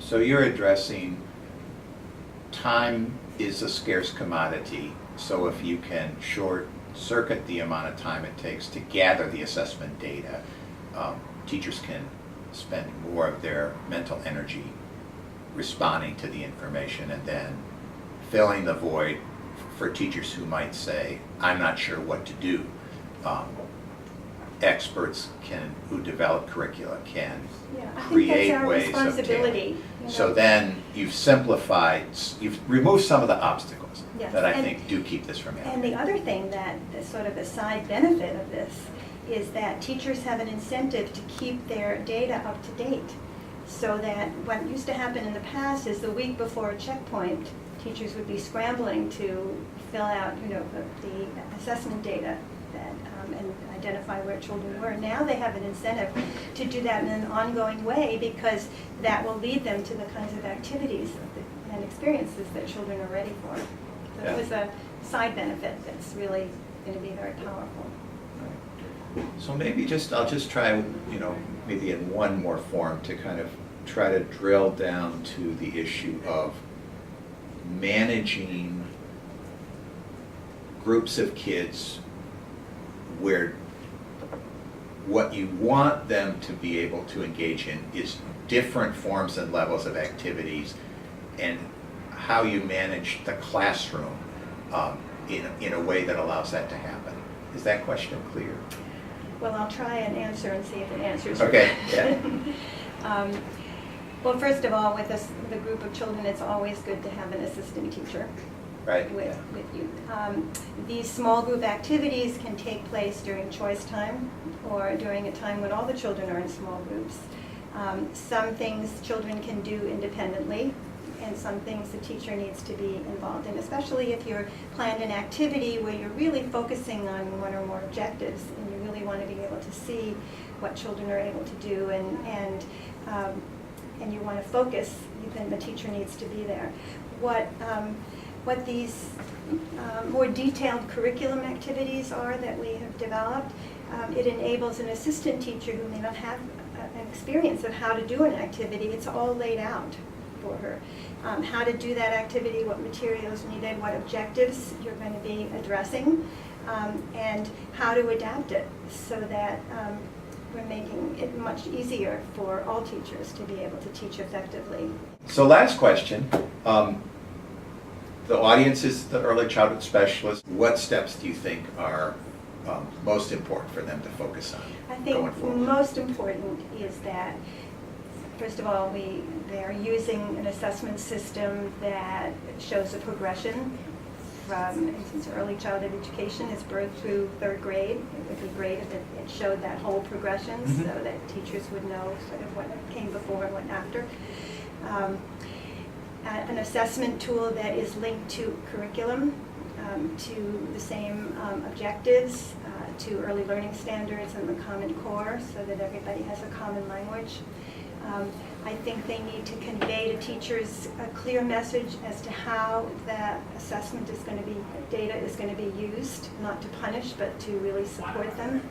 So you're addressing time is a scarce commodity, so if you can short circuit the amount of time it takes to gather the assessment data, teachers can spend more of their mental energy responding to the information and then filling the void for teachers who might say, I'm not sure what to do. Experts who develop curricula can create ways of tailoring. So then you've simplified, you've removed some of the obstacles that I think do keep this from happening. And the other thing that is sort of a side benefit of this is that teachers have an incentive to keep their data up to date. So that what used to happen in the past is the week before a checkpoint, teachers would be scrambling to fill out, the assessment data and identify where children were. Now they have an incentive to do that in an ongoing way because that will lead them to the kinds of activities and experiences that children are ready for. So it was a side benefit that's really going to be very powerful. Right. So maybe I'll just try, maybe in one more form to kind of try to drill down to the issue of managing groups of kids where what you want them to be able to engage in is different forms and levels of activities, and how you manage the classroom in a way that allows that to happen. Is that question clear? Well, I'll try and answer and see if it answers. Okay. Yeah. Well, first of all, with the group of children, it's always good to have an assistant teacher. Right. With you. These small group activities can take place during choice time or during a time when all the children are in small groups. Some things children can do independently, and some things the teacher needs to be involved in, especially if you're planned an activity where you're really focusing on one or more objectives and you really want to be able to see what children are able to do and you want to focus, then the teacher needs to be there. What these more detailed curriculum activities are that we have developed, it enables an assistant teacher who may not have an experience of how to do an activity. It's all laid out for her. How to do that activity, what materials needed, what objectives you're going to be addressing, and how to adapt it so that we're making it much easier for all teachers to be able to teach effectively. So last question. The audience is the early childhood specialists. What steps do you think are most important for them to focus on going forward? I think most important is that, first of all, they're using an assessment system that shows a progression from, since early childhood education is birth through third grade. It would be great if it showed that whole progression so that teachers would know sort of what came before and what after. An assessment tool that is linked to curriculum, to the same objectives, to early learning standards and the Common Core so that everybody has a common language. I think they need to convey to teachers a clear message as to how that assessment is going to be, data is going to be used, not to punish, but to really support them.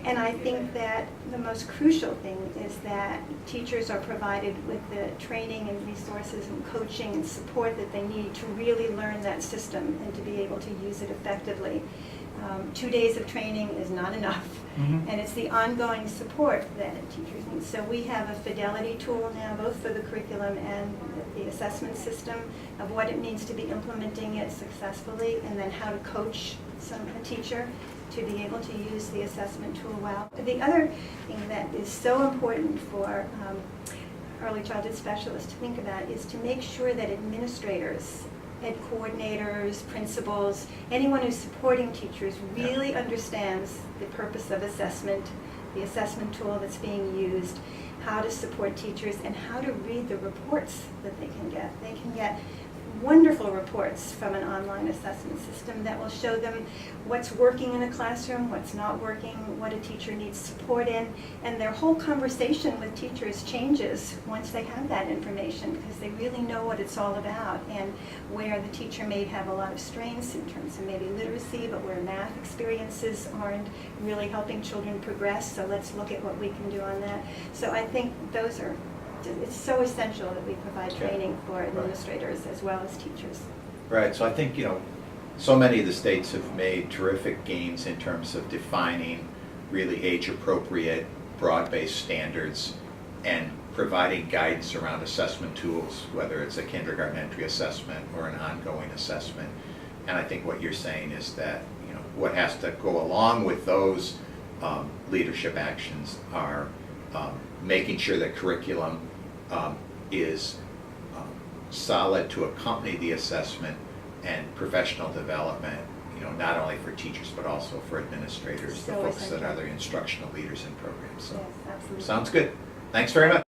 And I think that the most crucial thing is that teachers are provided with the training and resources and coaching and support that they need to really learn that system and to be able to use it effectively. 2 days of training is not enough, and it's the ongoing support that teachers need. So we have a fidelity tool now, both for the curriculum and the assessment system, of what it means to be implementing it successfully, and then how to coach a teacher to be able to use the assessment tool well. The other thing that is so important for early childhood specialists to think about is to make sure that administrators, ed coordinators, principals, anyone who's supporting teachers really understands the purpose of assessment, the assessment tool that's being used, how to support teachers, and how to read the reports that they can get. They can get wonderful reports from an online assessment system that will show them what's working in a classroom, what's not working, what a teacher needs support in, and their whole conversation with teachers changes once they have that information because they really know what it's all about and where the teacher may have a lot of strengths in terms of maybe literacy, but where math experiences aren't really helping children progress, so let's look at what we can do on that. So I think those are it's so essential that we provide Okay. training for administrators as well as teachers. Right, so I think, so many of the states have made terrific gains in terms of defining really age-appropriate, broad-based standards and providing guidance around assessment tools, whether it's a kindergarten entry assessment or an ongoing assessment. And I think what you're saying is that, what has to go along with those leadership actions are making sure that curriculum is solid to accompany the assessment, and professional development, not only for teachers but also for administrators, the So folks that essential. are the instructional leaders in programs. So, Yes, absolutely. sounds good. Thanks very much.